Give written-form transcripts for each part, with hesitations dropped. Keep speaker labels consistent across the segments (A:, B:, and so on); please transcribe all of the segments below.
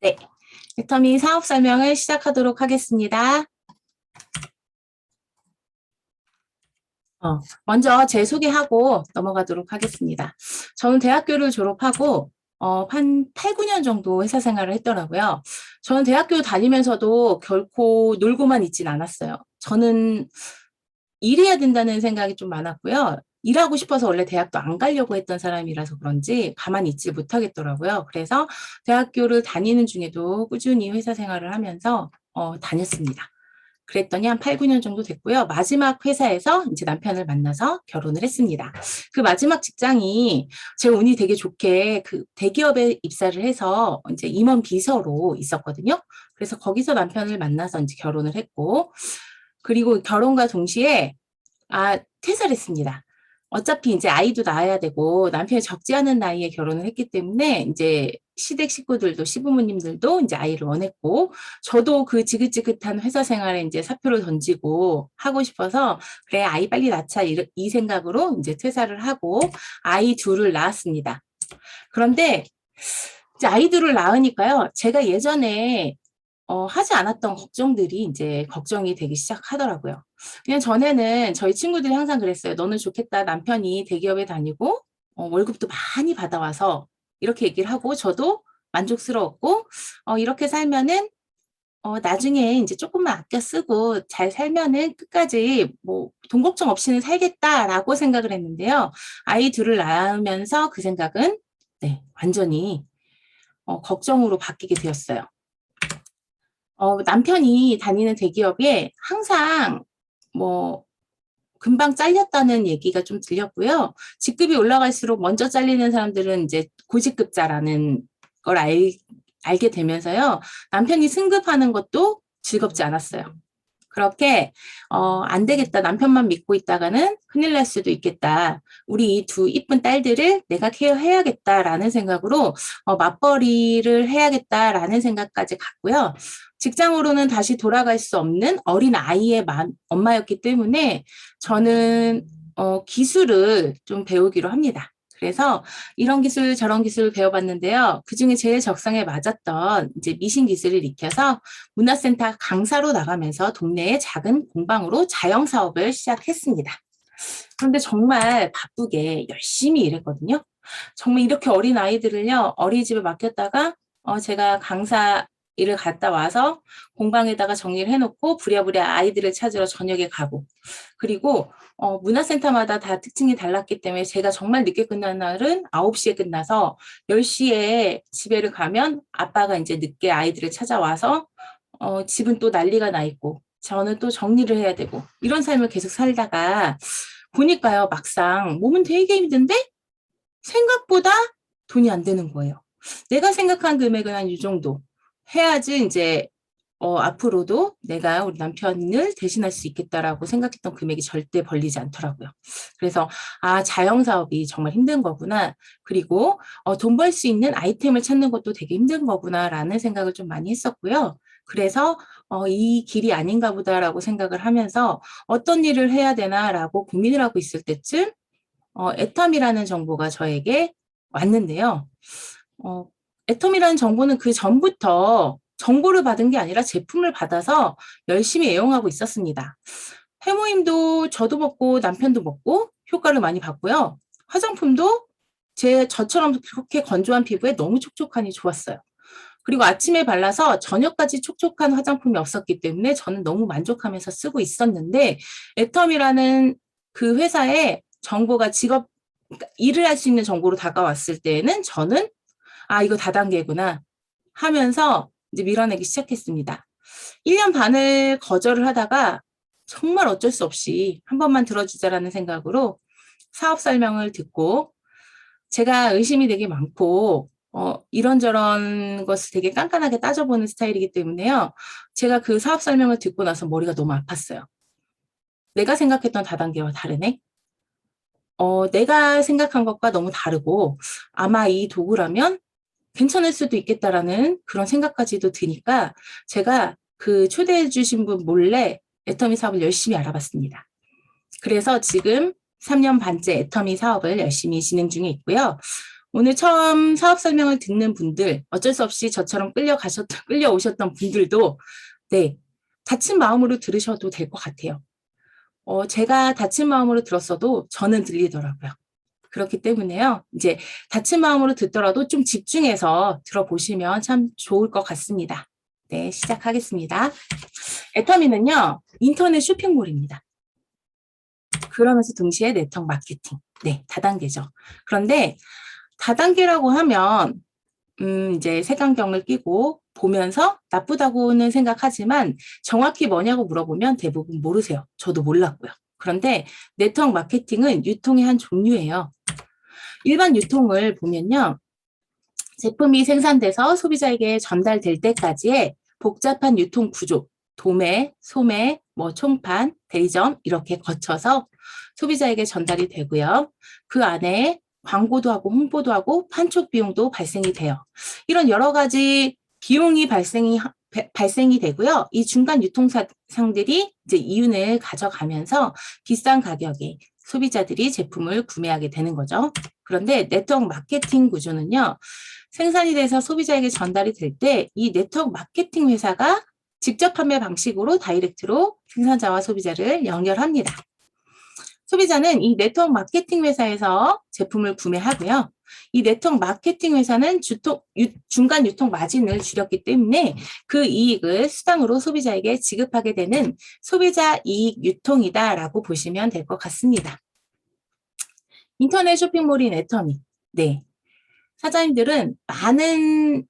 A: 네, 애터미 사업 설명을 시작하도록 하겠습니다. 먼저 제 소개하고 넘어가도록 하겠습니다. 저는 대학교를 졸업하고 한 8, 9년 정도 회사 생활을 했더라고요. 저는 대학교 다니면서도 결코 놀고만 있진 않았어요. 저는 일해야 된다는 생각이 좀 많았고요. 일하고 싶어서 원래 대학도 안 가려고 했던 사람이라서 그런지 가만히 있지 못하겠더라고요. 그래서 대학교를 다니는 중에도 꾸준히 회사 생활을 하면서 다녔습니다. 그랬더니 한 8, 9년 정도 됐고요. 마지막 회사에서 이제 남편을 만나서 결혼을 했습니다. 그 마지막 직장이 제 운이 되게 좋게 그 대기업에 입사를 해서 이제 임원 비서로 있었거든요. 그래서 거기서 남편을 만나서 이제 결혼을 했고, 그리고 결혼과 동시에 퇴사를 했습니다. 어차피 이제 아이도 낳아야 되고 남편이 적지 않은 나이에 결혼을 했기 때문에 이제 시댁 식구들도 시부모님들도 이제 아이를 원했고 저도 그 지긋지긋한 회사 생활에 이제 사표를 던지고 하고 싶어서 그래 아이 빨리 낳자 이 생각으로 이제 퇴사를 하고 아이 둘을 낳았습니다. 그런데 이제 아이들을 낳으니까요. 제가 예전에 하지 않았던 걱정들이 이제 걱정이 되기 시작하더라고요. 그냥 전에는 저희 친구들이 항상 그랬어요. 너는 좋겠다. 남편이 대기업에 다니고 월급도 많이 받아와서 이렇게 얘기를 하고 저도 만족스러웠고 이렇게 살면은 나중에 이제 조금만 아껴 쓰고 잘 살면은 끝까지 뭐 돈 걱정 없이는 살겠다라고 생각을 했는데요. 아이 둘을 낳으면서 그 생각은 네, 완전히 걱정으로 바뀌게 되었어요. 남편이 다니는 대기업에 항상 뭐 금방 잘렸다는 얘기가 좀 들렸고요. 직급이 올라갈수록 먼저 잘리는 사람들은 이제 고직급자라는 걸 알게 되면서요. 남편이 승급하는 것도 즐겁지 않았어요. 그렇게 안 되겠다. 남편만 믿고 있다가는 큰일 날 수도 있겠다. 우리 이 두 이쁜 딸들을 내가 케어해야겠다라는 생각으로 맞벌이를 해야겠다라는 생각까지 갔고요. 직장으로는 다시 돌아갈 수 없는 어린 아이의 엄마였기 때문에 저는 기술을 좀 배우기로 합니다. 그래서 이런 기술 저런 기술 배워봤는데요. 그중에 제일 적성에 맞았던 이제 미신 기술을 익혀서 문화센터 강사로 나가면서 동네의 작은 공방으로 자영 사업을 시작했습니다. 그런데 정말 바쁘게 열심히 일했거든요. 정말 이렇게 어린 아이들을요, 어린이집에 맡겼다가 제가 강사 일을 갔다 와서 공방에다가 정리를 해놓고 부랴부랴 아이들을 찾으러 저녁에 가고 그리고 문화센터마다 다 특징이 달랐기 때문에 제가 정말 늦게 끝난 날은 9시에 끝나서 10시에 집에를 가면 아빠가 이제 늦게 아이들을 찾아와서 집은 또 난리가 나 있고 저는 또 정리를 해야 되고 이런 삶을 계속 살다가 보니까요 막상 몸은 되게 힘든데 생각보다 돈이 안 되는 거예요. 내가 생각한 금액은 한 이 정도 해야지 이제 앞으로도 내가 우리 남편을 대신할 수 있겠다라고 생각했던 금액이 절대 벌리지 않더라고요. 그래서 자영사업이 정말 힘든 거구나. 그리고 돈 벌 수 있는 아이템을 찾는 것도 되게 힘든 거구나라는 생각을 좀 많이 했었고요. 그래서 이 길이 아닌가 보다라고 생각을 하면서 어떤 일을 해야 되나라고 고민을 하고 있을 때쯤 애텀이라는 정보가 저에게 왔는데요. 애텀이라는 정보는 그 전부터 정보를 받은 게 아니라 제품을 받아서 열심히 애용하고 있었습니다. 해모임도 저도 먹고 남편도 먹고 효과를 많이 봤고요. 화장품도 저처럼 그렇게 건조한 피부에 너무 촉촉하니 좋았어요. 그리고 아침에 발라서 저녁까지 촉촉한 화장품이 없었기 때문에 저는 너무 만족하면서 쓰고 있었는데 애텀이라는 그 회사에 정보가 그러니까 일을 할 수 있는 정보로 다가왔을 때에는 저는 이거 다단계구나 하면서 이제 밀어내기 시작했습니다. 1년 반을 거절을 하다가 정말 어쩔 수 없이 한 번만 들어주자라는 생각으로 사업 설명을 듣고 제가 의심이 되게 많고 이런저런 것을 되게 깐깐하게 따져보는 스타일이기 때문에요. 제가 그 사업 설명을 듣고 나서 머리가 너무 아팠어요. 내가 생각했던 다단계와 다르네. 내가 생각한 것과 너무 다르고 아마 이 도구라면 괜찮을 수도 있겠다라는 그런 생각까지도 드니까 제가 그 초대해 주신 분 몰래 애터미 사업을 열심히 알아봤습니다. 그래서 지금 3년 반째 애터미 사업을 열심히 진행 중에 있고요. 오늘 처음 사업 설명을 듣는 분들, 어쩔 수 없이 저처럼 끌려오셨던 분들도, 네, 다친 마음으로 들으셔도 될 것 같아요. 제가 다친 마음으로 들었어도 저는 들리더라고요. 그렇기 때문에요. 이제 다친 마음으로 듣더라도 좀 집중해서 들어보시면 참 좋을 것 같습니다. 네, 시작하겠습니다. 애터미는요, 인터넷 쇼핑몰입니다. 그러면서 동시에 네트워크 마케팅. 네, 다단계죠. 그런데 다단계라고 하면 이제 색안경을 끼고 보면서 나쁘다고는 생각하지만 정확히 뭐냐고 물어보면 대부분 모르세요. 저도 몰랐고요. 그런데 네트워크 마케팅은 유통의 한 종류예요. 일반 유통을 보면요. 제품이 생산돼서 소비자에게 전달될 때까지의 복잡한 유통 구조, 도매, 소매, 총판, 대리점 이렇게 거쳐서 소비자에게 전달이 되고요. 그 안에 광고도 하고 홍보도 하고 판촉 비용도 발생이 돼요. 이런 여러 가지 비용이 발생이 되고요. 이 중간 유통상들이 이제 이윤을 가져가면서 비싼 가격에 소비자들이 제품을 구매하게 되는 거죠. 그런데 네트워크 마케팅 구조는요. 생산이 돼서 소비자에게 전달이 될 때 이 네트워크 마케팅 회사가 직접 판매 방식으로 다이렉트로 생산자와 소비자를 연결합니다. 소비자는 이 네트워크 마케팅 회사에서 제품을 구매하고요. 이 네트워크 마케팅 회사는 중간 유통 마진을 줄였기 때문에 그 이익을 수당으로 소비자에게 지급하게 되는 소비자 이익 유통이다라고 보시면 될 것 같습니다. 인터넷 쇼핑몰인 애터미. 네. 사장님들은 많은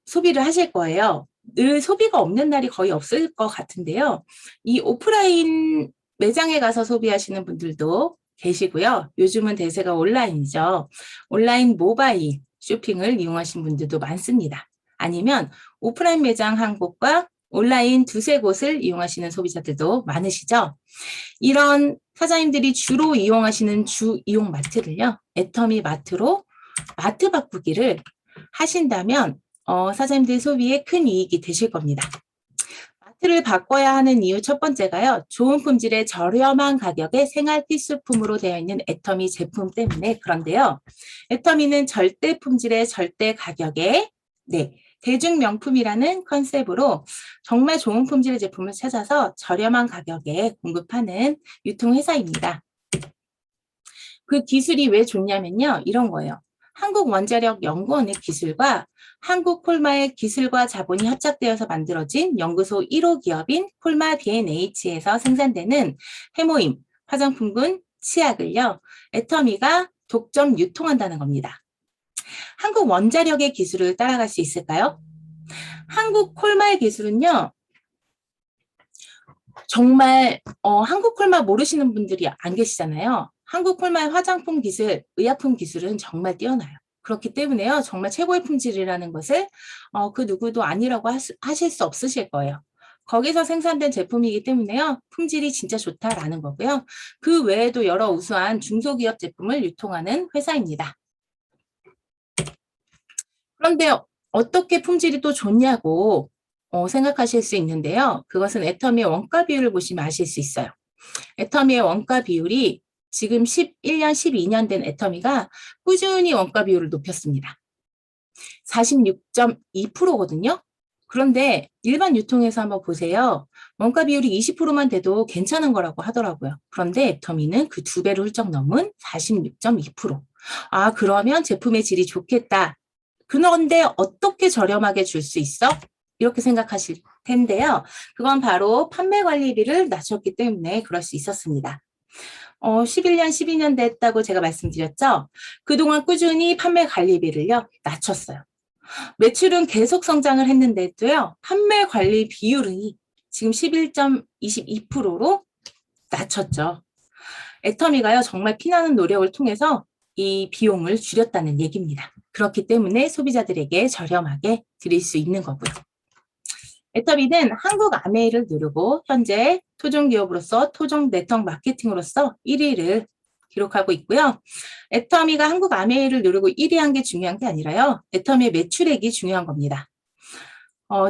A: 소비를 하실 거예요. 늘 소비가 없는 날이 거의 없을 것 같은데요. 이 오프라인 매장에 가서 소비하시는 분들도 계시고요. 요즘은 대세가 온라인이죠. 온라인 모바일 쇼핑을 이용하신 분들도 많습니다. 아니면 오프라인 매장 한 곳과 온라인 두세 곳을 이용하시는 소비자들도 많으시죠. 이런 사장님들이 주로 이용하시는 주 이용 마트를요. 애터미 마트로 마트 바꾸기를 하신다면 사장님들 소비에 큰 이익이 되실 겁니다. 마트를 바꿔야 하는 이유 첫 번째가요. 좋은 품질의 저렴한 가격의 생활 필수품으로 되어 있는 애터미 제품 때문에 그런데요. 애터미는 절대 품질의 절대 가격에 대중 명품이라는 컨셉으로 정말 좋은 품질의 제품을 찾아서 저렴한 가격에 공급하는 유통회사입니다. 그 기술이 왜 좋냐면요. 이런 거예요. 한국원자력연구원의 기술과 한국콜마의 기술과 자본이 합작되어서 만들어진 연구소 1호 기업인 콜마 B&H에서 생산되는 해모임, 화장품군, 치약을요. 애터미가 독점 유통한다는 겁니다. 한국원자력의 기술을 따라갈 수 있을까요? 한국콜마의 기술은요. 정말 한국콜마 모르시는 분들이 안 계시잖아요. 한국콜마의 화장품 기술, 의약품 기술은 정말 뛰어나요. 그렇기 때문에요. 정말 최고의 품질이라는 것을 그 누구도 아니라고 하실 수 없으실 거예요. 거기서 생산된 제품이기 때문에요. 품질이 진짜 좋다라는 거고요. 그 외에도 여러 우수한 중소기업 제품을 유통하는 회사입니다. 그런데 어떻게 품질이 또 좋냐고 생각하실 수 있는데요. 그것은 애터미의 원가 비율을 보시면 아실 수 있어요. 애터미의 원가 비율이 지금 11년, 12년 된 애터미가 꾸준히 원가 비율을 높였습니다. 46.2%거든요. 그런데 일반 유통에서 한번 보세요. 원가 비율이 20%만 돼도 괜찮은 거라고 하더라고요. 그런데 애터미는 그 2배를 훌쩍 넘은 46.2%. 아, 그러면 제품의 질이 좋겠다. 그런데 어떻게 저렴하게 줄 수 있어? 이렇게 생각하실 텐데요. 그건 바로 판매 관리비를 낮췄기 때문에 그럴 수 있었습니다. 11년, 12년 됐다고 제가 말씀드렸죠. 그동안 꾸준히 판매 관리비를요, 낮췄어요. 매출은 계속 성장을 했는데도요, 판매 관리 비율이 지금 11.22%로 낮췄죠. 애터미가요, 정말 피나는 노력을 통해서 이 비용을 줄였다는 얘기입니다. 그렇기 때문에 소비자들에게 저렴하게 드릴 수 있는 거고요. 애터미는 한국 아메이를 누르고 현재 토종기업으로서 토종 네트워크 마케팅으로서 1위를 기록하고 있고요. 애터미가 한국 아메이를 누르고 1위 한 게 중요한 게 아니라요. 애터미의 매출액이 중요한 겁니다.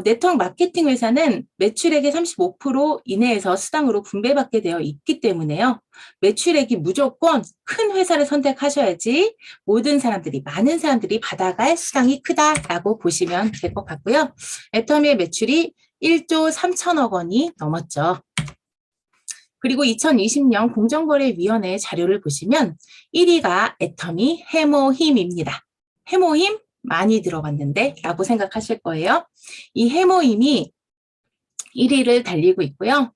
A: 네트워크 마케팅 회사는 매출액의 35% 이내에서 수당으로 분배받게 되어 있기 때문에요. 매출액이 무조건 큰 회사를 선택하셔야지 모든 사람들이, 많은 사람들이 받아갈 수당이 크다라고 보시면 될 것 같고요. 애터미의 매출이 1조 3천억 원이 넘었죠. 그리고 2020년 공정거래위원회 자료를 보시면 1위가 애터미 해모힘입니다. 해모힘 많이 들어봤는데 라고 생각하실 거예요. 이 해모힘이 1위를 달리고 있고요.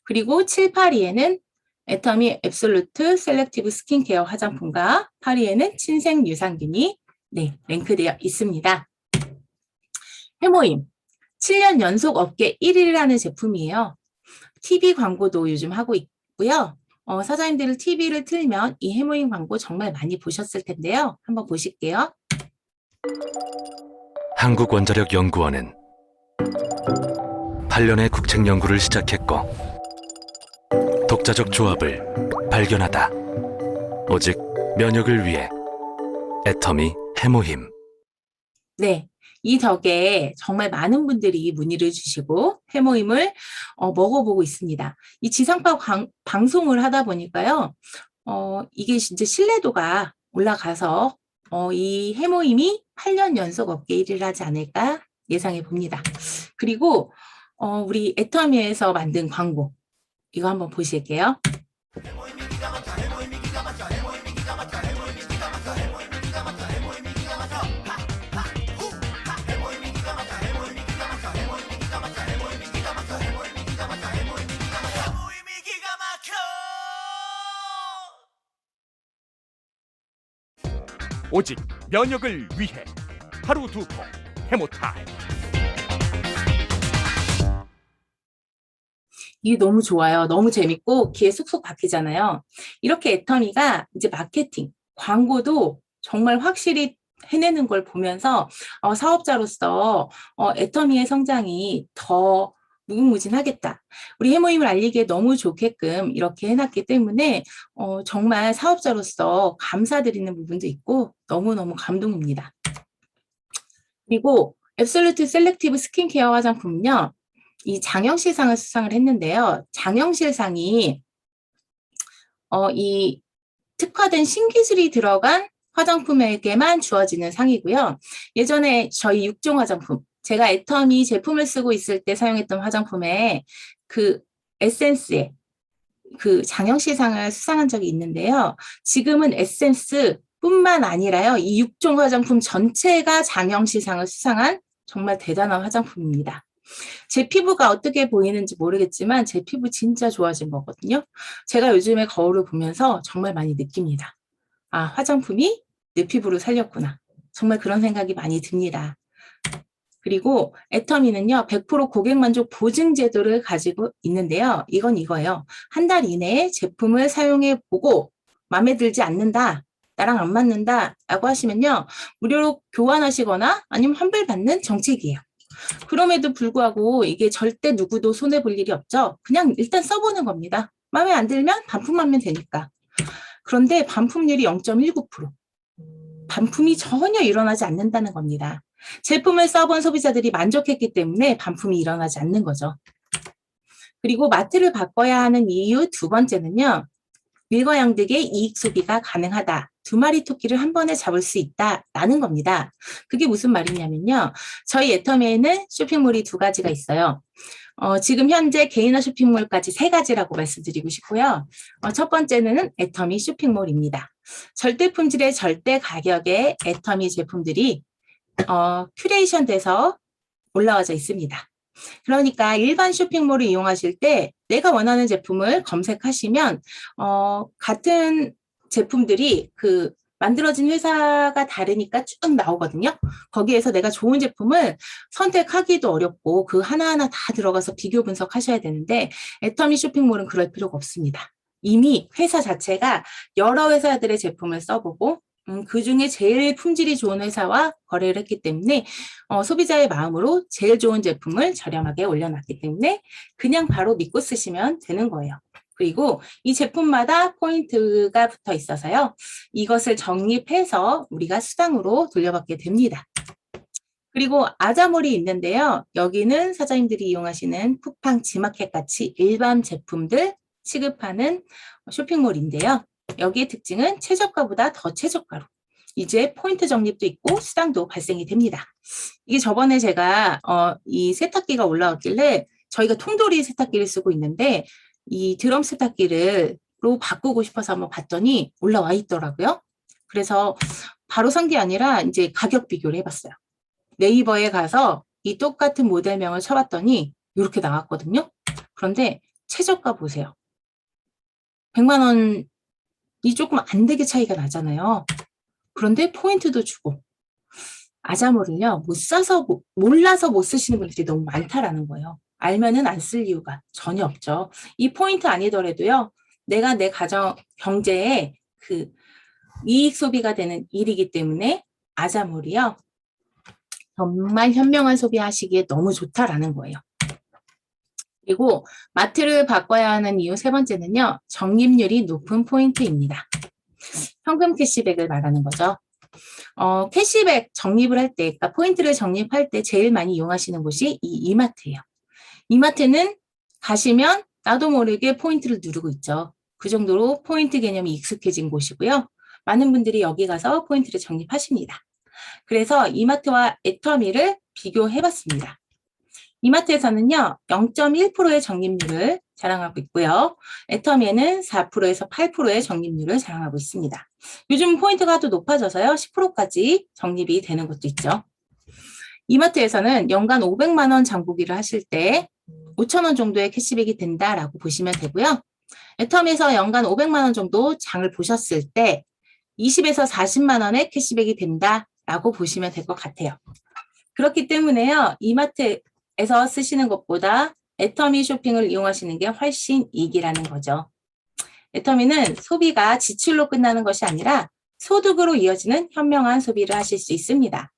A: 그리고 7, 8위에는 애터미 앱솔루트 셀렉티브 스킨케어 화장품과 8위에는 친생 유산균이 랭크되어 있습니다. 해모힘 7년 연속 업계 1위를 하는 제품이에요. TV 광고도 요즘 하고 있고요. 사장님들 TV를 틀면 이 해모임 광고 정말 많이 보셨을 텐데요. 한번 보실게요.
B: 한국원자력연구원은 8년의 국책 연구를 시작했고 독자적 조합을 발견하다. 오직 면역을 위해 애터미 해모힘.
A: 네. 이 덕에 정말 많은 분들이 문의를 주시고 해모임을 먹어보고 있습니다. 이 지상파 방송을 하다 보니까요. 이게 진짜 신뢰도가 올라가서 이 해모임이 8년 연속 업계 1위를 하지 않을까 예상해 봅니다. 그리고 우리 애터미에서 만든 광고 이거 한번 보실게요.
C: 오직 면역을 위해 하루 2컵 해모타임.
A: 이게 너무 좋아요. 너무 재밌고 귀에 쏙쏙 박히잖아요. 이렇게 애터미가 이제 마케팅, 광고도 정말 확실히 해내는 걸 보면서 사업자로서 애터미의 성장이 더 무궁무진하겠다. 우리 해모임을 알리기에 너무 좋게끔 이렇게 해놨기 때문에 정말 사업자로서 감사드리는 부분도 있고 너무너무 감동입니다. 그리고 앱솔루트 셀렉티브 스킨케어 화장품은요. 이 장영실상을 수상을 했는데요. 장영실상이 이 특화된 신기술이 들어간 화장품에게만 주어지는 상이고요. 예전에 저희 6종 화장품, 제가 애터미 제품을 쓰고 있을 때 사용했던 화장품에 그 에센스에 그 장영실상을 수상한 적이 있는데요. 지금은 에센스 뿐만 아니라요. 이 6종 화장품 전체가 장영실상을 수상한 정말 대단한 화장품입니다. 제 피부가 어떻게 보이는지 모르겠지만 제 피부 진짜 좋아진 거거든요. 제가 요즘에 거울을 보면서 정말 많이 느낍니다. 아, 화장품이 내 피부를 살렸구나. 정말 그런 생각이 많이 듭니다. 그리고 애터미는요, 100% 고객 만족 보증 제도를 가지고 있는데요. 이건 이거예요. 한 달 이내에 제품을 사용해 보고 마음에 들지 않는다, 나랑 안 맞는다 라고 하시면요, 무료로 교환하시거나 아니면 환불받는 정책이에요. 그럼에도 불구하고 이게 절대 누구도 손해볼 일이 없죠. 그냥 일단 써보는 겁니다. 마음에 안 들면 반품하면 되니까. 그런데 반품률이 0.19%. 반품이 전혀 일어나지 않는다는 겁니다. 제품을 써본 소비자들이 만족했기 때문에 반품이 일어나지 않는 거죠. 그리고 마트를 바꿔야 하는 이유 두 번째는요. 일거양득의 이익 소비가 가능하다. 두 마리 토끼를 한 번에 잡을 수 있다라는 겁니다. 그게 무슨 말이냐면요. 저희 애터미에는 쇼핑몰이 두 가지가 있어요. 지금 현재 개인화 쇼핑몰까지 세 가지라고 말씀드리고 싶고요. 첫 번째는 애터미 쇼핑몰입니다. 절대 품질의 절대 가격에 애터미 제품들이 큐레이션 돼서 올라와져 있습니다. 그러니까 일반 쇼핑몰을 이용하실 때 내가 원하는 제품을 검색하시면 같은 제품들이 그 만들어진 회사가 다르니까 쭉 나오거든요. 거기에서 내가 좋은 제품을 선택하기도 어렵고 그 하나하나 다 들어가서 비교 분석하셔야 되는데 애터미 쇼핑몰은 그럴 필요가 없습니다. 이미 회사 자체가 여러 회사들의 제품을 써보고 그중에 제일 품질이 좋은 회사와 거래를 했기 때문에 소비자의 마음으로 제일 좋은 제품을 저렴하게 올려놨기 때문에 그냥 바로 믿고 쓰시면 되는 거예요. 그리고 이 제품마다 포인트가 붙어 있어서요. 이것을 적립해서 우리가 수당으로 돌려받게 됩니다. 그리고 아자몰이 있는데요. 여기는 사장님들이 이용하시는 쿠팡, 지마켓 같이 일반 제품들 취급하는 쇼핑몰인데요. 여기의 특징은 최저가보다 더 최저가로 이제 포인트 적립도 있고 수당도 발생이 됩니다. 이게 저번에 제가 이 세탁기가 올라왔길래 저희가 통돌이 세탁기를 쓰고 있는데 이 드럼 세탁기로 바꾸고 싶어서 한번 봤더니 올라와 있더라고요. 그래서 바로 산 게 아니라 이제 가격 비교를 해봤어요. 네이버에 가서 이 똑같은 모델명을 쳐봤더니 이렇게 나왔거든요. 그런데 최저가 보세요. 100만 원이 조금 안 되게 차이가 나잖아요. 그런데 포인트도 주고 아자몰을요 몰라서 못 쓰시는 분들이 너무 많다라는 거예요. 알면은 안 쓸 이유가 전혀 없죠. 이 포인트 아니더라도요. 내가 내 가정 경제에 그 이익 소비가 되는 일이기 때문에 아자몰이요. 정말 현명한 소비하시기에 너무 좋다라는 거예요. 그리고 마트를 바꿔야 하는 이유 세 번째는요. 적립률이 높은 포인트입니다. 현금 캐시백을 말하는 거죠. 캐시백 적립을 할 때, 그러니까 포인트를 적립할 때 제일 많이 이용하시는 곳이 이 이마트예요. 이마트는 가시면 나도 모르게 포인트를 누르고 있죠. 그 정도로 포인트 개념이 익숙해진 곳이고요. 많은 분들이 여기 가서 포인트를 적립하십니다. 그래서 이마트와 애터미를 비교해봤습니다. 이마트에서는요. 0.1%의 적립률을 자랑하고 있고요. 애터미에는 4%에서 8%의 적립률을 자랑하고 있습니다. 요즘 포인트가 또 높아져서요. 10%까지 적립이 되는 것도 있죠. 이마트에서는 연간 500만 원 장보기를 하실 때 5천 원 정도의 캐시백이 된다라고 보시면 되고요. 애터미에서 연간 500만 원 정도 장을 보셨을 때 20에서 40만 원의 캐시백이 된다라고 보시면 될 것 같아요. 그렇기 때문에요. 이마트에서 쓰시는 것보다 애터미 쇼핑을 이용하시는 게 훨씬 이익이라는 거죠. 애터미는 소비가 지출로 끝나는 것이 아니라 소득으로 이어지는 현명한 소비를 하실 수 있습니다.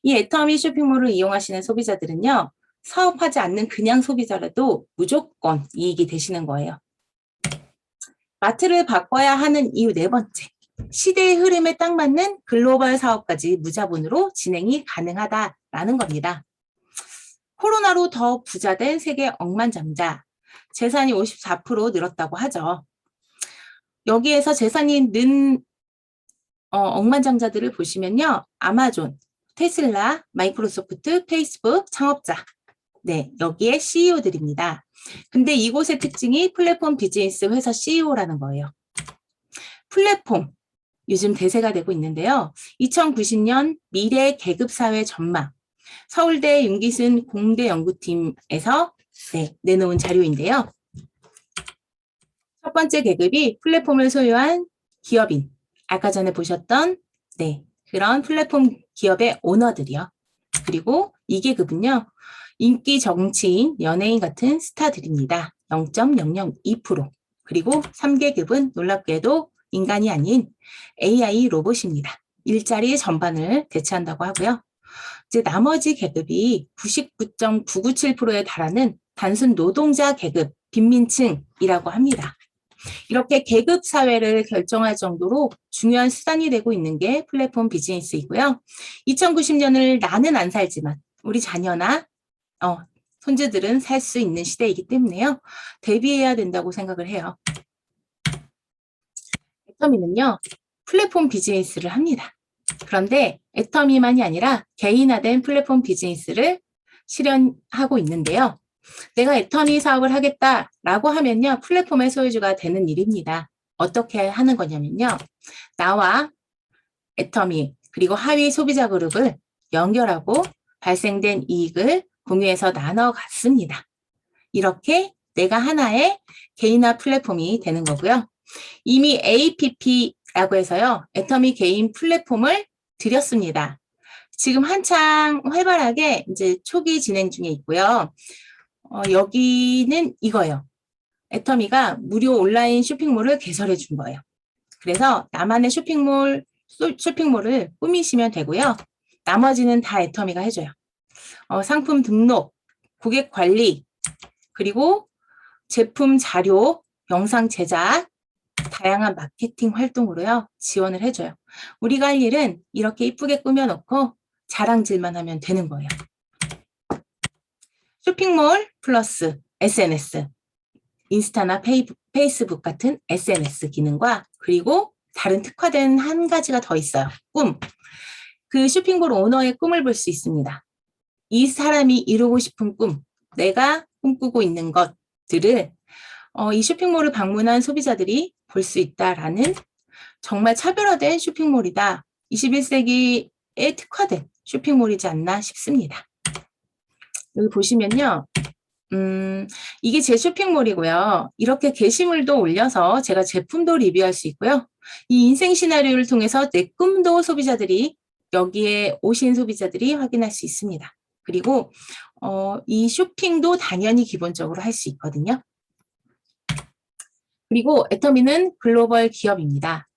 A: 이 애터미 쇼핑몰을 이용하시는 소비자들은요. 사업하지 않는 그냥 소비자라도 무조건 이익이 되시는 거예요. 마트를 바꿔야 하는 이유 네 번째. 시대의 흐름에 딱 맞는 글로벌 사업까지 무자본으로 진행이 가능하다라는 겁니다. 코로나로 더 부자된 세계 억만장자, 재산이 54% 늘었다고 하죠. 여기에서 재산이 는 억만장자들을 보시면요. 아마존, 테슬라, 마이크로소프트, 페이스북 창업자. 네, 여기에 CEO들입니다. 근데 이곳의 특징이 플랫폼 비즈니스 회사 CEO라는 거예요. 플랫폼, 요즘 대세가 되고 있는데요. 2090년 미래 계급사회 전망, 서울대 윤기순 공대 연구팀에서 내놓은 자료인데요. 첫 번째 계급이 플랫폼을 소유한 기업인, 아까 전에 보셨던 그런 플랫폼 기업의 오너들이요. 그리고 2계급은요. 인기 정치인, 연예인 같은 스타들입니다. 0.002%. 그리고 3계급은 놀랍게도 인간이 아닌 AI 로봇입니다. 일자리 전반을 대체한다고 하고요. 이제 나머지 계급이 99.997%에 달하는 단순 노동자 계급, 빈민층이라고 합니다. 이렇게 계급 사회를 결정할 정도로 중요한 수단이 되고 있는 게 플랫폼 비즈니스이고요. 2090년을 나는 안 살지만 우리 자녀나 손주들은 살 수 있는 시대이기 때문에요. 대비해야 된다고 생각을 해요. 애터미는요. 플랫폼 비즈니스를 합니다. 그런데 애터미만이 아니라 개인화된 플랫폼 비즈니스를 실현하고 있는데요. 내가 애터미 사업을 하겠다라고 하면요. 플랫폼의 소유주가 되는 일입니다. 어떻게 하는 거냐면요. 나와 애터미 그리고 하위 소비자 그룹을 연결하고 발생된 이익을 공유해서 나눠 갖습니다. 이렇게 내가 하나의 개인화 플랫폼이 되는 거고요. 이미 APP라고 해서요. 애터미 개인 플랫폼을 드렸습니다. 지금 한창 활발하게 이제 초기 진행 중에 있고요. 여기는 이거예요. 애터미가 무료 온라인 쇼핑몰을 개설해 준 거예요. 그래서 나만의 쇼핑몰을 꾸미시면 되고요. 나머지는 다 애터미가 해줘요. 상품 등록, 고객 관리, 그리고 제품 자료, 영상 제작, 다양한 마케팅 활동으로요. 지원을 해줘요. 우리가 할 일은 이렇게 이쁘게 꾸며놓고 자랑질만 하면 되는 거예요. 쇼핑몰 플러스 SNS, 인스타나 페이스북 같은 SNS 기능과 그리고 다른 특화된 한 가지가 더 있어요. 꿈. 그 쇼핑몰 오너의 꿈을 볼 수 있습니다. 이 사람이 이루고 싶은 꿈, 내가 꿈꾸고 있는 것들을 이 쇼핑몰을 방문한 소비자들이 볼 수 있다라는 정말 차별화된 쇼핑몰이다. 21세기에 특화된 쇼핑몰이지 않나 싶습니다. 여기 보시면요. 이게 제 쇼핑몰이고요. 이렇게 게시물도 올려서 제가 제품도 리뷰할 수 있고요. 이 인생 시나리오를 통해서 내 꿈도 소비자들이 여기에 오신 소비자들이 확인할 수 있습니다. 그리고 이 쇼핑도 당연히 기본적으로 할 수 있거든요. 그리고 애터미는 글로벌 기업입니다.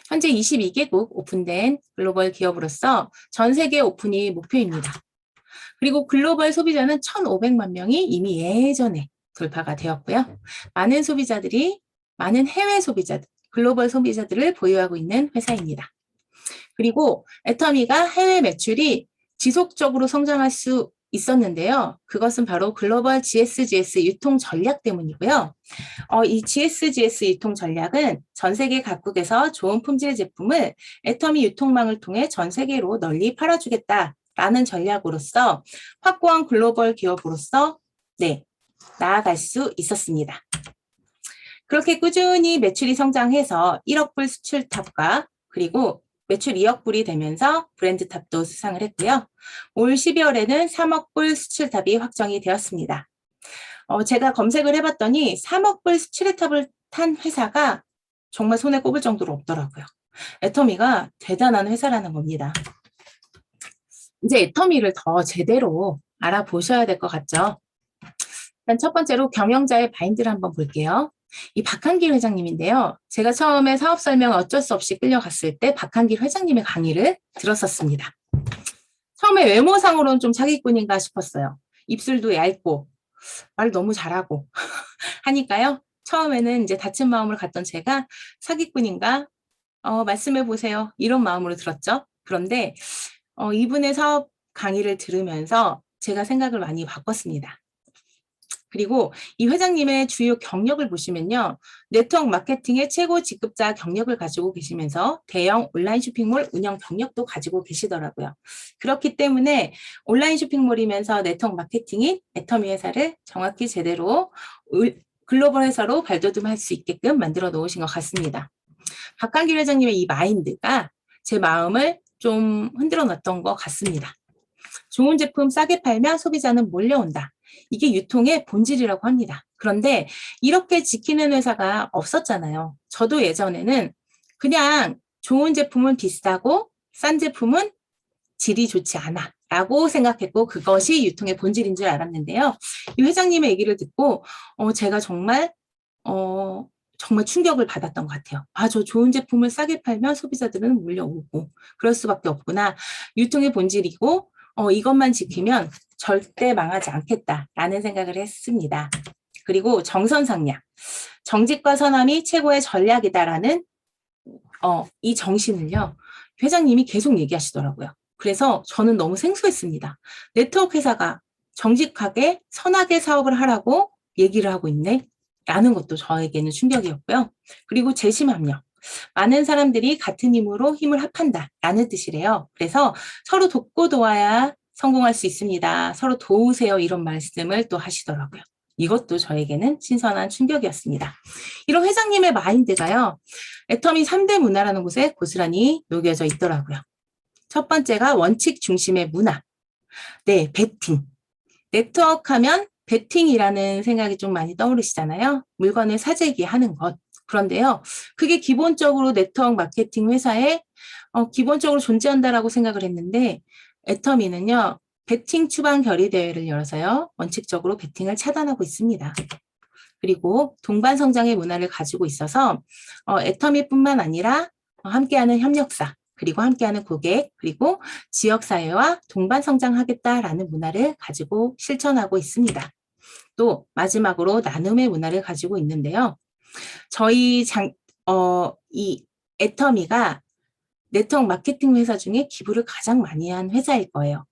A: 현재 22개국 오픈된 글로벌 기업으로서 전 세계 오픈이 목표입니다. 그리고 글로벌 소비자는 1,500만 명이 이미 예전에 돌파가 되었고요. 많은 해외 소비자들, 글로벌 소비자들을 보유하고 있는 회사입니다. 그리고 애터미가 해외 매출이 지속적으로 성장할 수 있었는데요. 그것은 바로 글로벌 GSGS 유통 전략 때문이고요. 이 GSGS 유통 전략은 전 세계 각국에서 좋은 품질의 제품을 애터미 유통망을 통해 전 세계로 널리 팔아주겠다라는 전략으로서 확고한 글로벌 기업으로서 나아갈 수 있었습니다. 그렇게 꾸준히 매출이 성장해서 1억 불 수출탑과 그리고 매출 2억 불이 되면서 브랜드탑도 수상을 했고요. 올 12월에는 3억 불 수출탑이 확정이 되었습니다. 제가 검색을 해봤더니 3억 불 수출의 탑을 탄 회사가 정말 손에 꼽을 정도로 없더라고요. 애터미가 대단한 회사라는 겁니다. 이제 애터미를 더 제대로 알아보셔야 될 것 같죠? 일단 첫 번째로 경영자의 마인드를 한번 볼게요. 이 박한길 회장님인데요. 제가 처음에 사업 설명 어쩔 수 없이 끌려갔을 때 박한길 회장님의 강의를 들었었습니다. 처음에 외모상으로는 좀 사기꾼인가 싶었어요. 입술도 얇고 말 너무 잘하고 하니까요. 처음에는 이제 다친 마음을 갖던 제가 사기꾼인가? 말씀해 보세요. 이런 마음으로 들었죠. 그런데 이분의 사업 강의를 들으면서 제가 생각을 많이 바꿨습니다. 그리고 이 회장님의 주요 경력을 보시면요. 네트워크 마케팅의 최고 직급자 경력을 가지고 계시면서 대형 온라인 쇼핑몰 운영 경력도 가지고 계시더라고요. 그렇기 때문에 온라인 쇼핑몰이면서 네트워크 마케팅인 애터미 회사를 정확히 제대로 글로벌 회사로 발돋움할 수 있게끔 만들어 놓으신 것 같습니다. 박한길 회장님의 이 마인드가 제 마음을 좀 흔들어 놨던 것 같습니다. 좋은 제품 싸게 팔면 소비자는 몰려온다. 이게 유통의 본질이라고 합니다. 그런데 이렇게 지키는 회사가 없었잖아요. 저도 예전에는 그냥 좋은 제품은 비싸고 싼 제품은 질이 좋지 않아 라고 생각했고 그것이 유통의 본질인 줄 알았는데요. 이 회장님의 얘기를 듣고 제가 정말 충격을 받았던 것 같아요. 저 좋은 제품을 싸게 팔면 소비자들은 몰려오고 그럴 수밖에 없구나. 유통의 본질이고 이것만 지키면 절대 망하지 않겠다라는 생각을 했습니다. 그리고 정선상략, 정직과 선함이 최고의 전략이다라는 이 정신을요. 회장님이 계속 얘기하시더라고요. 그래서 저는 너무 생소했습니다. 네트워크 회사가 정직하게 선하게 사업을 하라고 얘기를 하고 있네. 라는 것도 저에게는 충격이었고요. 그리고 재심합력. 많은 사람들이 같은 힘으로 힘을 합한다 라는 뜻이래요. 그래서 서로 돕고 도와야 성공할 수 있습니다. 서로 도우세요 이런 말씀을 또 하시더라고요. 이것도 저에게는 신선한 충격이었습니다. 이런 회장님의 마인드가요. 애터미 3대 문화라는 곳에 고스란히 녹여져 있더라고요. 첫 번째가 원칙 중심의 문화. 베팅. 네트워크 하면 베팅이라는 생각이 좀 많이 떠오르시잖아요. 물건을 사재기 하는 것. 그런데요, 그게 기본적으로 네트워크 마케팅 회사에 기본적으로 존재한다라고 생각을 했는데 애터미는요, 베팅 추방 결의 대회를 열어서요, 원칙적으로 베팅을 차단하고 있습니다. 그리고 동반 성장의 문화를 가지고 있어서 애터미뿐만 아니라 함께하는 협력사, 그리고 함께하는 고객, 그리고 지역사회와 동반 성장하겠다라는 문화를 가지고 실천하고 있습니다. 또 마지막으로 나눔의 문화를 가지고 있는데요. 저희 이 애터미가 네트워크 마케팅 회사 중에 기부를 가장 많이 한 회사일 거예요.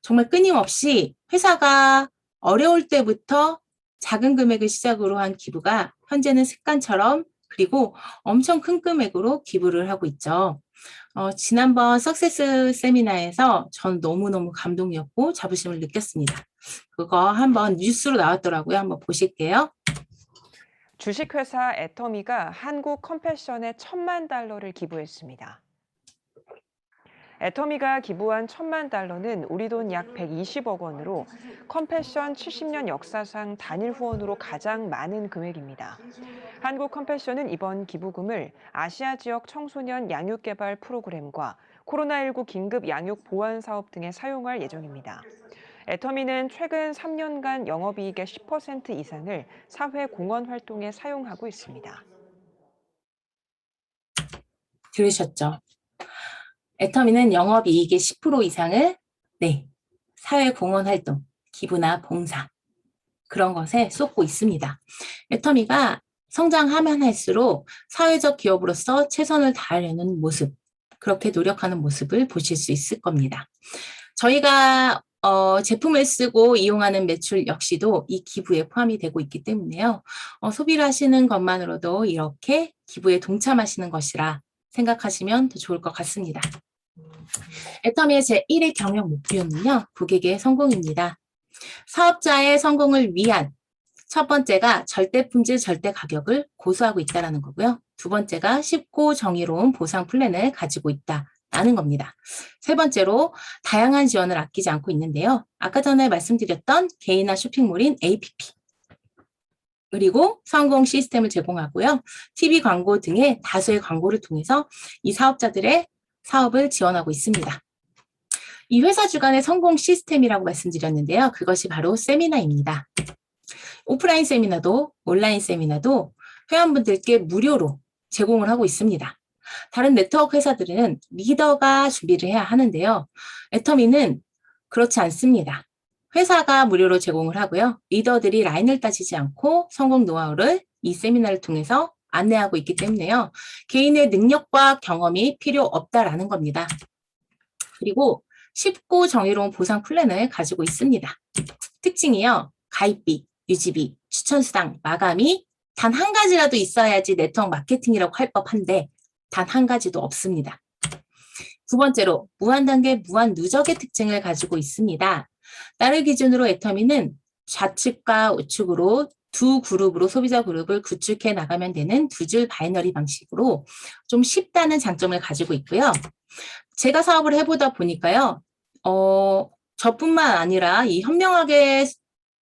A: 정말 끊임없이 회사가 어려울 때부터 작은 금액을 시작으로 한 기부가 현재는 습관처럼 그리고 엄청 큰 금액으로 기부를 하고 있죠. 지난번 석세스 세미나에서 전 너무너무 감동이었고 자부심을 느꼈습니다. 그거 한번 뉴스로 나왔더라고요. 한번 보실게요.
D: 주식회사 애터미가 한국 컴패션에 $10,000,000를 기부했습니다. 애터미가 기부한 $10,000,000는 우리 돈 약 120억 원으로 컴패션 70년 역사상 단일 후원으로 가장 많은 금액입니다. 한국 컴패션은 이번 기부금을 아시아 지역 청소년 양육 개발 프로그램과 코로나19 긴급 양육 보완 사업 등에 사용할 예정입니다. 애터미는 최근 3년간 영업이익의 10% 이상을 사회 공헌 활동에 사용하고 있습니다.
A: 들으셨죠? 애터미는 영업이익의 10% 이상을 사회공헌활동, 기부나 봉사 그런 것에 쏟고 있습니다. 애터미가 성장하면 할수록 사회적 기업으로서 최선을 다하려는 모습, 그렇게 노력하는 모습을 보실 수 있을 겁니다. 저희가 제품을 쓰고 이용하는 매출 역시도 이 기부에 포함이 되고 있기 때문에요. 소비를 하시는 것만으로도 이렇게 기부에 동참하시는 것이라 생각하시면 더 좋을 것 같습니다. 애터미의 제1의 경영 목표는요, 고객의 성공입니다. 사업자의 성공을 위한 첫 번째가 절대 품질, 절대 가격을 고수하고 있다는 거고요. 두 번째가 쉽고 정의로운 보상 플랜을 가지고 있다라는 겁니다. 세 번째로 다양한 지원을 아끼지 않고 있는데요. 아까 전에 말씀드렸던 개인화 쇼핑몰인 APP. 그리고 성공 시스템을 제공하고요. TV 광고 등의 다수의 광고를 통해서 이 사업자들의 사업을 지원하고 있습니다. 이 회사 주간의 성공 시스템이라고 말씀드렸는데요. 그것이 바로 세미나입니다. 오프라인 세미나도 온라인 세미나도 회원분들께 무료로 제공을 하고 있습니다. 다른 네트워크 회사들은 리더가 준비를 해야 하는데요. 애터미는 그렇지 않습니다. 회사가 무료로 제공을 하고요. 리더들이 라인을 따지지 않고 성공 노하우를 이 세미나를 통해서 안내하고 있기 때문에요. 개인의 능력과 경험이 필요 없다라는 겁니다. 그리고 쉽고 정의로운 보상 플랜을 가지고 있습니다. 특징이요. 가입비, 유지비, 추천수당, 마감이 단 한 가지라도 있어야지 네트워크 마케팅이라고 할 법한데 단 한 가지도 없습니다. 두 번째로 무한단계, 무한누적의 특징을 가지고 있습니다. 나를 기준으로 애터미는 좌측과 우측으로 두 그룹으로 소비자 그룹을 구축해 나가면 되는 두 줄 바이너리 방식으로 좀 쉽다는 장점을 가지고 있고요. 제가 사업을 해보다 보니까요. 저뿐만 아니라 이 현명하게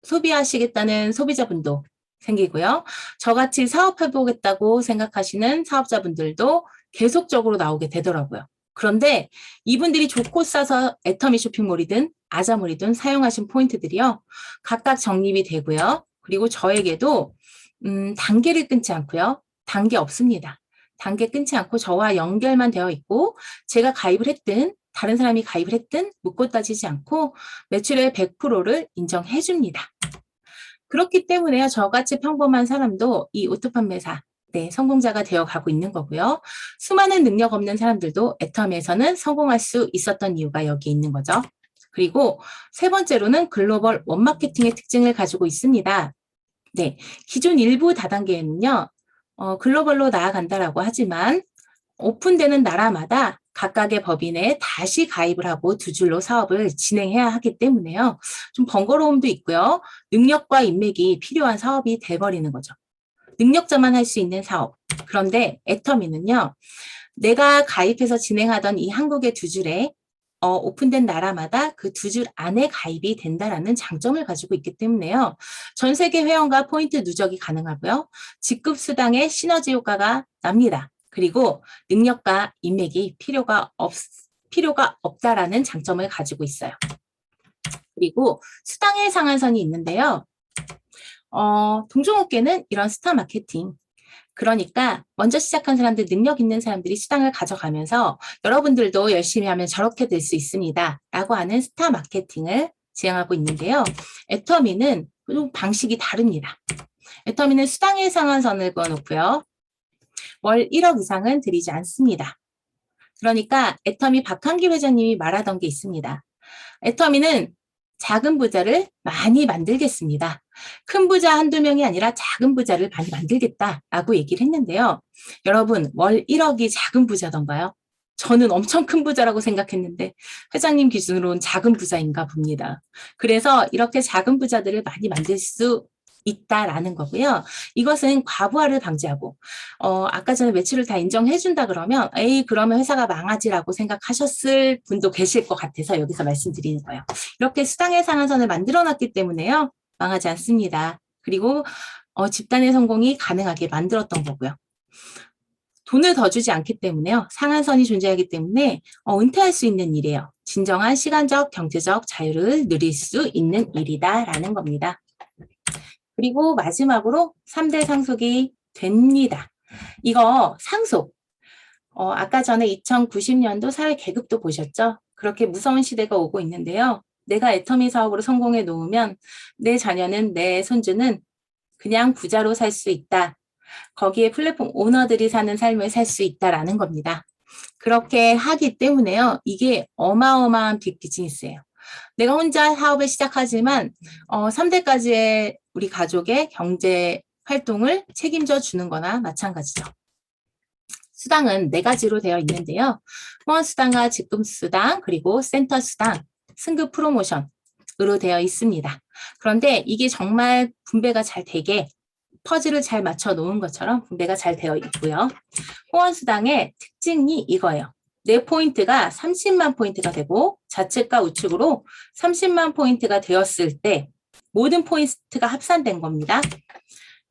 A: 소비하시겠다는 소비자분도 생기고요. 저같이 사업해보겠다고 생각하시는 사업자분들도 계속적으로 나오게 되더라고요. 그런데 이분들이 좋고 싸서 애터미 쇼핑몰이든 아자몰이든 사용하신 포인트들이요. 각각 적립이 되고요. 그리고 저에게도 단계를 끊지 않고요. 단계 없습니다. 단계 끊지 않고 저와 연결만 되어 있고 제가 가입을 했든 다른 사람이 가입을 했든 묻고 따지지 않고 매출의 100%를 인정해 줍니다. 그렇기 때문에요. 저같이 평범한 사람도 이 오토 판매사 성공자가 되어가고 있는 거고요. 수많은 능력 없는 사람들도 애터미에서는 성공할 수 있었던 이유가 여기 있는 거죠. 그리고 세 번째로는 글로벌 원마케팅의 특징을 가지고 있습니다. 기존 일부 다단계에는요. 글로벌로 나아간다라고 하지만 오픈되는 나라마다 각각의 법인에 다시 가입을 하고 두 줄로 사업을 진행해야 하기 때문에요. 좀 번거로움도 있고요. 능력과 인맥이 필요한 사업이 돼버리는 거죠. 능력자만 할 수 있는 사업. 그런데 애터미는요. 내가 가입해서 진행하던 이 한국의 두 줄에 오픈된 나라마다 그 두 줄 안에 가입이 된다라는 장점을 가지고 있기 때문에요. 전 세계 회원과 포인트 누적이 가능하고요. 직급 수당의 시너지 효과가 납니다. 그리고 능력과 인맥이 필요가 없다라는 장점을 가지고 있어요. 그리고 수당의 상한선이 있는데요. 동종업계는 이런 스타 마케팅, 그러니까 먼저 시작한 사람들, 능력 있는 사람들이 수당을 가져가면서 여러분들도 열심히 하면 저렇게 될 수 있습니다. 라고 하는 스타 마케팅을 지향하고 있는데요. 애터미는 방식이 다릅니다. 애터미는 수당의 상한선을 그어놓고요. 월 1억 이상은 드리지 않습니다. 그러니까 애터미 박한기 회장님이 말하던 게 있습니다. 애터미는 작은 부자를 많이 만들겠습니다. 큰 부자 한두 명이 아니라 작은 부자를 많이 만들겠다라고 얘기를 했는데요. 여러분, 월 1억이 작은 부자던가요? 저는 엄청 큰 부자라고 생각했는데 회장님 기준으로는 작은 부자인가 봅니다. 그래서 이렇게 작은 부자들을 많이 만들 수 있다라는 거고요. 이것은 과부하를 방지하고 아까 전에 매출을 다 인정해준다 그러면 에이 그러면 회사가 망하지라고 생각하셨을 분도 계실 것 같아서 여기서 말씀드리는 거예요. 이렇게 수당의 상한선을 만들어놨기 때문에요. 망하지 않습니다. 그리고 집단의 성공이 가능하게 만들었던 거고요. 돈을 더 주지 않기 때문에요. 상한선이 존재하기 때문에 은퇴할 수 있는 일이에요. 진정한 시간적, 경제적 자유를 누릴 수 있는 일이다라는 겁니다. 그리고 마지막으로 3대 상속이 됩니다. 이거 상속. 아까 전에 2090년도 사회 계급도 보셨죠? 그렇게 무서운 시대가 오고 있는데요. 내가 애터미 사업으로 성공해 놓으면 내 자녀는, 내 손주는 그냥 부자로 살 수 있다. 거기에 플랫폼 오너들이 사는 삶을 살 수 있다라는 겁니다. 그렇게 하기 때문에요. 이게 어마어마한 빅 비즈니스예요. 내가 혼자 사업을 시작하지만 3대까지의 우리 가족의 경제 활동을 책임져 주는 거나 마찬가지죠. 수당은 4가지로 되어 있는데요. 후원수당과 직금수당, 그리고 센터수당, 승급 프로모션으로 되어 있습니다. 그런데 이게 정말 분배가 잘 되게 퍼즐을 잘 맞춰 놓은 것처럼 분배가 잘 되어 있고요. 후원수당의 특징이 이거예요. 내 포인트가 30만 포인트가 되고 좌측과 우측으로 30만 포인트가 되었을 때 모든 포인트가 합산된 겁니다.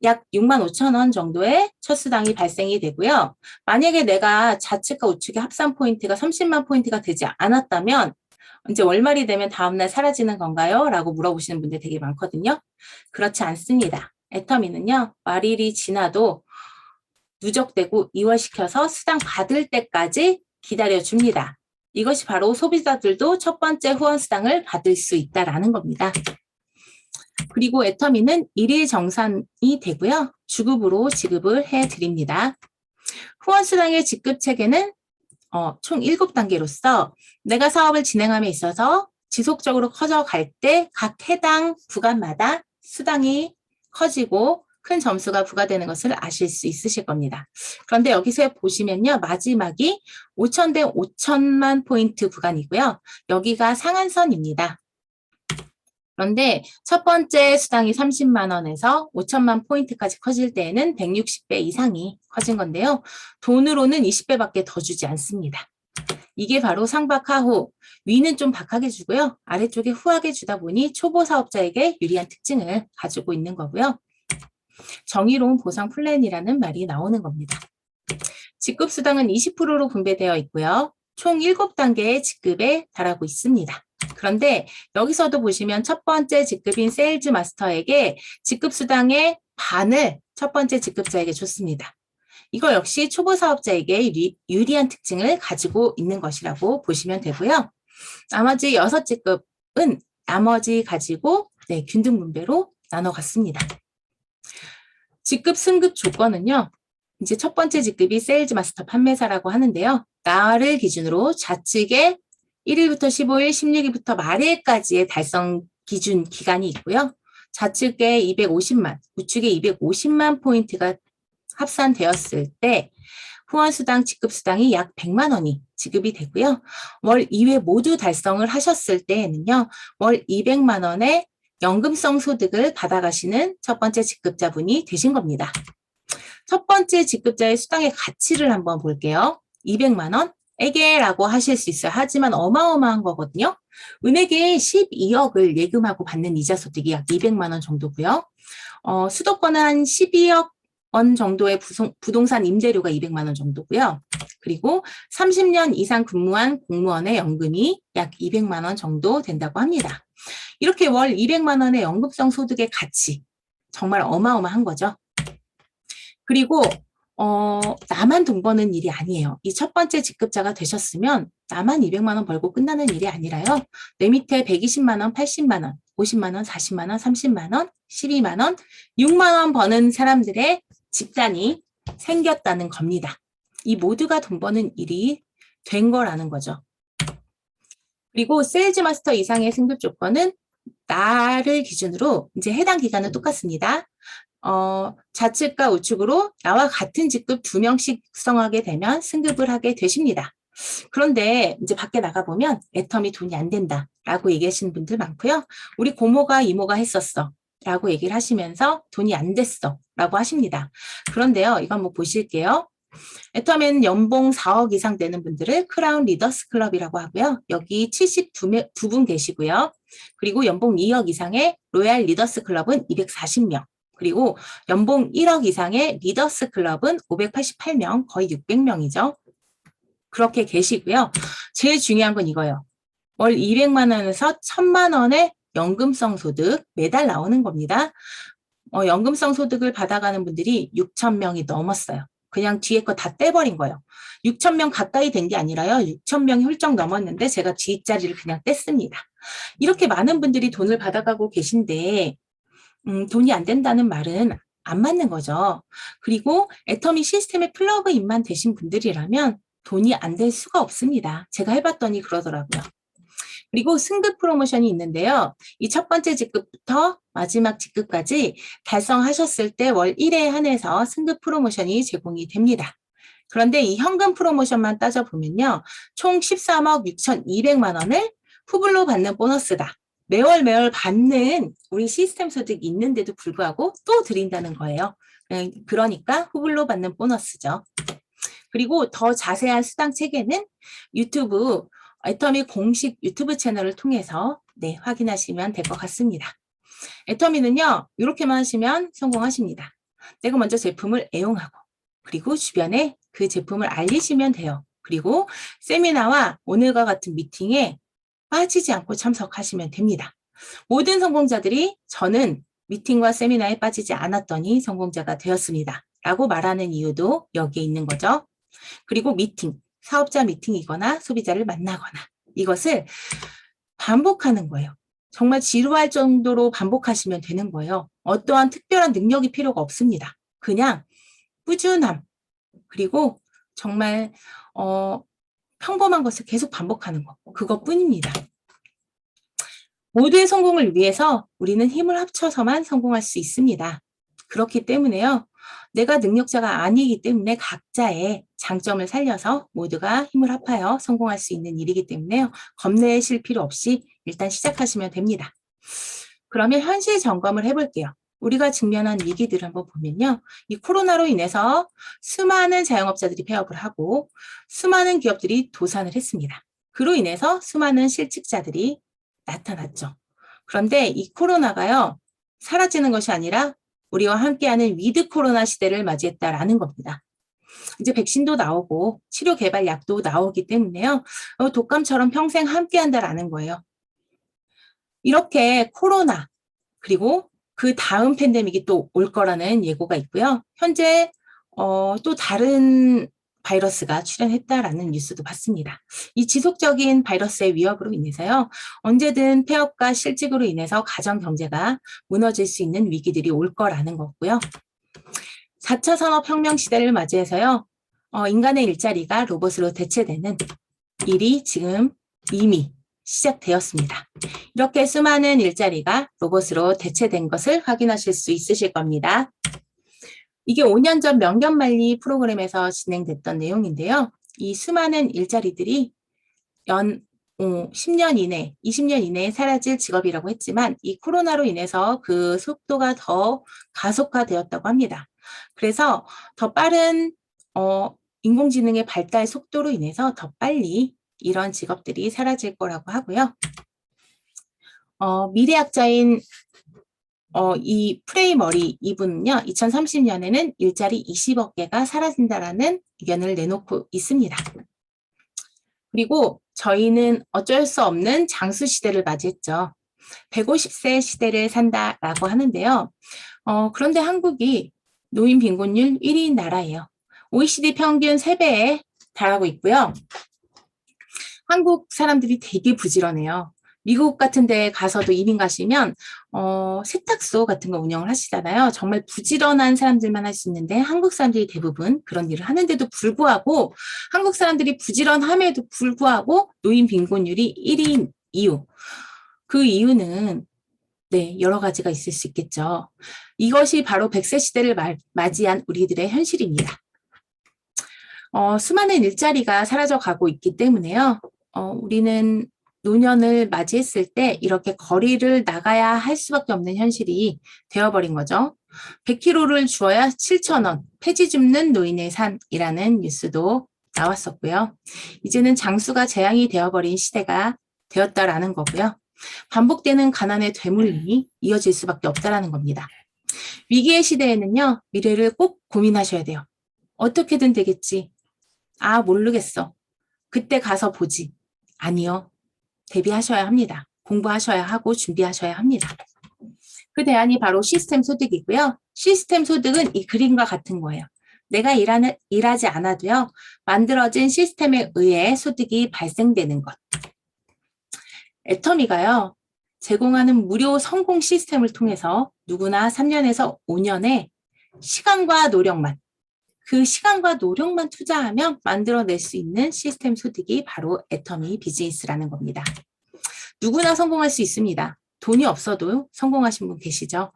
A: 약 6만 5천 원 정도의 첫 수당이 발생이 되고요. 만약에 내가 좌측과 우측의 합산 포인트가 30만 포인트가 되지 않았다면 이제 월말이 되면 다음날 사라지는 건가요? 라고 물어보시는 분들 되게 많거든요. 그렇지 않습니다. 애터미는요. 말일이 지나도 누적되고 이월시켜서 수당 받을 때까지 기다려줍니다. 이것이 바로 소비자들도 첫 번째 후원수당을 받을 수 있다라는 겁니다. 그리고 애터미는 일일 정산이 되고요. 주급으로 지급을 해드립니다. 후원수당의 지급 체계는 총 7단계로서 내가 사업을 진행함에 있어서 지속적으로 커져갈 때 각 해당 구간마다 수당이 커지고 큰 점수가 부과되는 것을 아실 수 있으실 겁니다. 그런데 여기서 보시면요. 마지막이 5천 대 5천만 포인트 구간이고요. 여기가 상한선입니다. 그런데 첫 번째 수당이 30만 원에서 5천만 포인트까지 커질 때에는 160배 이상이 커진 건데요. 돈으로는 20배밖에 더 주지 않습니다. 이게 바로 상박하후, 위는 좀 박하게 주고요. 아래쪽에 후하게 주다 보니 초보 사업자에게 유리한 특징을 가지고 있는 거고요. 정의로운 보상 플랜이라는 말이 나오는 겁니다. 직급수당은 20%로 분배되어 있고요. 총 7단계의 직급에 달하고 있습니다. 그런데 여기서도 보시면 첫 번째 직급인 세일즈 마스터에게 직급수당의 반을 첫 번째 직급자에게 줬습니다. 이거 역시 초보 사업자에게 유리한 특징을 가지고 있는 것이라고 보시면 되고요. 나머지 6직급은 나머지 가지고 균등 분배로 나눠갔습니다. 직급 승급 조건은요. 이제 첫 번째 직급이 세일즈 마스터 판매사라고 하는데요. 나를 기준으로 좌측에 1일부터 15일, 16일부터 말일까지의 달성 기준 기간이 있고요. 좌측에 250만, 우측에 250만 포인트가 합산되었을 때 후원수당, 직급수당이 약 100만 원이 지급이 되고요. 월 2회 모두 달성을 하셨을 때에는요. 월 200만 원의 연금성 소득을 받아가시는 첫 번째 직급자분이 되신 겁니다. 첫 번째 직급자의 수당의 가치를 한번 볼게요. 200만 원에게라고 하실 수 있어요. 하지만 어마어마한 거거든요. 은행에 12억을 예금하고 받는 이자 소득이 약 200만 원 정도고요. 수도권은 한 12억 원 정도의 부동산 임대료가 200만 원 정도고요. 그리고 30년 이상 근무한 공무원의 연금이 약 200만 원 정도 된다고 합니다. 이렇게 월 200만 원의 연금성 소득의 가치, 정말 어마어마한 거죠. 그리고 나만 돈 버는 일이 아니에요. 이 첫 번째 직급자가 되셨으면 나만 200만 원 벌고 끝나는 일이 아니라요. 내 밑에 120만 원, 80만 원, 50만 원, 40만 원, 30만 원, 12만 원, 6만 원 버는 사람들의 집단이 생겼다는 겁니다. 이 모두가 돈 버는 일이 된 거라는 거죠. 그리고 세일즈 마스터 이상의 승급 조건은 나를 기준으로 이제 해당 기간은 똑같습니다. 좌측과 우측으로 나와 같은 직급 2명씩 육성하게 되면 승급을 하게 되십니다. 그런데 이제 밖에 나가보면 애텀이 돈이 안 된다라고 얘기하시는 분들 많고요. 우리 고모가 이모가 했었어 라고 얘기를 하시면서 돈이 안 됐어 라고 하십니다. 그런데요, 이거 한번 보실게요. 애텀에는 연봉 4억 이상 되는 분들을 크라운 리더스 클럽이라고 하고요. 여기 72분 계시고요. 그리고 연봉 2억 이상의 로얄 리더스 클럽은 240명. 그리고 연봉 1억 이상의 리더스 클럽은 588명, 거의 600명이죠. 그렇게 계시고요. 제일 중요한 건 이거예요. 월 200만 원에서 1000만 원의 연금성 소득 매달 나오는 겁니다. 연금성 소득을 받아가는 분들이 6,000명이 넘었어요. 그냥 뒤에 거 다 떼버린 거예요. 6,000명 가까이 된 게 아니라요. 6,000명이 훌쩍 넘었는데 제가 뒷자리를 그냥 뗐습니다. 이렇게 많은 분들이 돈을 받아가고 계신데 돈이 안 된다는 말은 안 맞는 거죠. 그리고 애터미 시스템의 플러그인만 되신 분들이라면 돈이 안 될 수가 없습니다. 제가 해봤더니 그러더라고요. 그리고 승급 프로모션이 있는데요. 이 첫 번째 직급부터 마지막 직급까지 달성하셨을 때 월 1회에 한해서 승급 프로모션이 제공이 됩니다. 그런데 이 현금 프로모션만 따져보면요. 총 13억 6,200만 원을 후불로 받는 보너스다. 매월 받는 우리 시스템 소득이 있는데도 불구하고 또 드린다는 거예요. 그러니까 후불로 받는 보너스죠. 그리고 더 자세한 수당 체계는 유튜브 애터미 공식 유튜브 채널을 통해서 확인하시면 될 것 같습니다. 애터미는요, 이렇게만 하시면 성공하십니다. 내가 먼저 제품을 애용하고 그리고 주변에 그 제품을 알리시면 돼요. 그리고 세미나와 오늘과 같은 미팅에 빠지지 않고 참석하시면 됩니다. 모든 성공자들이 저는 미팅과 세미나에 빠지지 않았더니 성공자가 되었습니다. 라고 말하는 이유도 여기에 있는 거죠. 그리고 미팅, 사업자 미팅이거나 소비자를 만나거나 이것을 반복하는 거예요. 정말 지루할 정도로 반복하시면 되는 거예요. 어떠한 특별한 능력이 필요가 없습니다. 그냥 꾸준함, 그리고 정말 평범한 것을 계속 반복하는 거, 그것뿐입니다. 모두의 성공을 위해서 우리는 힘을 합쳐서만 성공할 수 있습니다. 그렇기 때문에요. 내가 능력자가 아니기 때문에 각자의 장점을 살려서 모두가 힘을 합하여 성공할 수 있는 일이기 때문에요. 겁내실 필요 없이 일단 시작하시면 됩니다. 그러면 현실 점검을 해볼게요. 우리가 직면한 위기들을 한번 보면요. 이 코로나로 인해서 수많은 자영업자들이 폐업을 하고 수많은 기업들이 도산을 했습니다. 그로 인해서 수많은 실직자들이 나타났죠. 그런데 이 코로나가요. 사라지는 것이 아니라 우리와 함께하는 위드 코로나 시대를 맞이했다라는 겁니다. 이제 백신도 나오고 치료 개발 약도 나오기 때문에요. 독감처럼 평생 함께한다라는 거예요. 이렇게 코로나 그리고 그 다음 팬데믹이 또 올 거라는 예고가 있고요. 현재 또 다른 바이러스가 출현했다라는 뉴스도 봤습니다. 이 지속적인 바이러스의 위협으로 인해서요. 언제든 폐업과 실직으로 인해서 가정 경제가 무너질 수 있는 위기들이 올 거라는 거고요. 4차 산업혁명 시대를 맞이해서요. 인간의 일자리가 로봇으로 대체되는 일이 지금 이미 시작되었습니다. 이렇게 수많은 일자리가 로봇으로 대체된 것을 확인하실 수 있으실 겁니다. 이게 5년 전 명견만리 프로그램에서 진행됐던 내용인데요. 이 수많은 일자리들이 10년 이내, 20년 이내에 사라질 직업이라고 했지만 이 코로나로 인해서 그 속도가 더 가속화되었다고 합니다. 그래서 더 빠른 인공지능의 발달 속도로 인해서 더 빨리 이런 직업들이 사라질 거라고 하고요. 미래학자인 이 프레이머리 이분은요, 2030년에는 일자리 20억 개가 사라진다라는 의견을 내놓고 있습니다. 그리고 저희는 어쩔 수 없는 장수 시대를 맞이했죠. 150세 시대를 산다라고 하는데요. 그런데 한국이 노인 빈곤율 1위인 나라예요. OECD 평균 3배에 달하고 있고요. 한국 사람들이 되게 부지런해요. 미국 같은 데 가서도 이민 가시면 세탁소 같은 거 운영을 하시잖아요. 정말 부지런한 사람들만 할 수 있는데 한국 사람들이 대부분 그런 일을 하는데도 불구하고 한국 사람들이 부지런함에도 불구하고 노인 빈곤율이 1위인 이유. 그 이유는 네, 여러 가지가 있을 수 있겠죠. 이것이 바로 100세 시대를 맞이한 우리들의 현실입니다. 수많은 일자리가 사라져가고 있기 때문에요. 우리는 노년을 맞이했을 때 이렇게 거리를 나가야 할 수밖에 없는 현실이 되어버린 거죠. 100kg를 주어야 7,000원, 폐지 줍는 노인의 삶이라는 뉴스도 나왔었고요. 이제는 장수가 재앙이 되어버린 시대가 되었다라는 거고요. 반복되는 가난의 되물림이 이어질 수밖에 없다라는 겁니다. 위기의 시대에는요, 미래를 꼭 고민하셔야 돼요. 어떻게든 되겠지. 아, 모르겠어. 그때 가서 보지. 아니요. 대비하셔야 합니다. 공부하셔야 하고 준비하셔야 합니다. 그 대안이 바로 시스템 소득이고요. 시스템 소득은 이 그림과 같은 거예요. 내가 일하지 않아도요, 만들어진 시스템에 의해 소득이 발생되는 것. 애터미가요, 제공하는 무료 성공 시스템을 통해서 누구나 3년에서 5년의 시간과 노력만, 그 시간과 노력만 투자하면 만들어낼 수 있는 시스템 소득이 바로 애터미 비즈니스라는 겁니다. 누구나 성공할 수 있습니다. 돈이 없어도 성공하신 분 계시죠?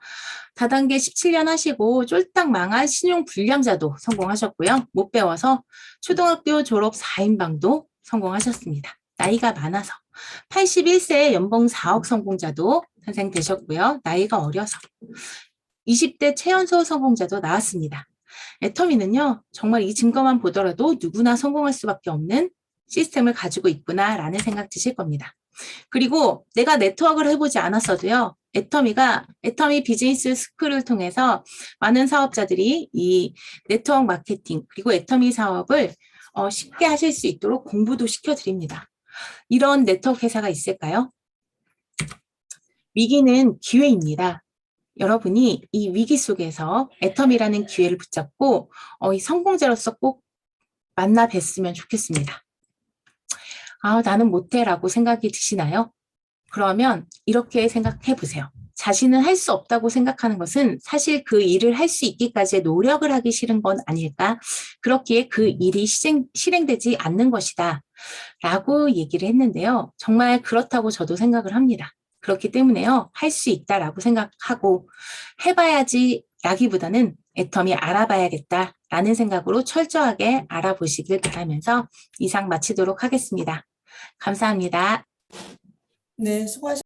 A: 다단계 17년 하시고 쫄딱 망한 신용 불량자도 성공하셨고요. 못 배워서 초등학교 졸업 4인방도 성공하셨습니다. 나이가 많아서 81세에 연봉 4억 성공자도 탄생되셨고요. 나이가 어려서 20대 최연소 성공자도 나왔습니다. 애터미는요, 정말 이 증거만 보더라도 누구나 성공할 수밖에 없는 시스템을 가지고 있구나라는 생각 드실 겁니다. 그리고 내가 네트워크를 해보지 않았어도요, 애터미 비즈니스 스쿨을 통해서 많은 사업자들이 이 네트워크 마케팅, 그리고 애터미 사업을 쉽게 하실 수 있도록 공부도 시켜드립니다. 이런 네트워크 회사가 있을까요? 위기는 기회입니다. 여러분이 이 위기 속에서 애터미라는 기회를 붙잡고 이 성공자로서 꼭 만나 뵀으면 좋겠습니다. 아, 나는 못해라고 생각이 드시나요? 그러면 이렇게 생각해 보세요. 자신은 할 수 없다고 생각하는 것은 사실 그 일을 할 수 있기까지의 노력을 하기 싫은 건 아닐까? 그렇기에 그 일이 실행되지 않는 것이다. 라고 얘기를 했는데요. 정말 그렇다고 저도 생각을 합니다. 그렇기 때문에요. 할 수 있다라고 생각하고 해봐야지 라기보다는 애터미 알아봐야겠다라는 생각으로 철저하게 알아보시길 바라면서 이상 마치도록 하겠습니다. 감사합니다.
E: 네, 수고하셨습니다.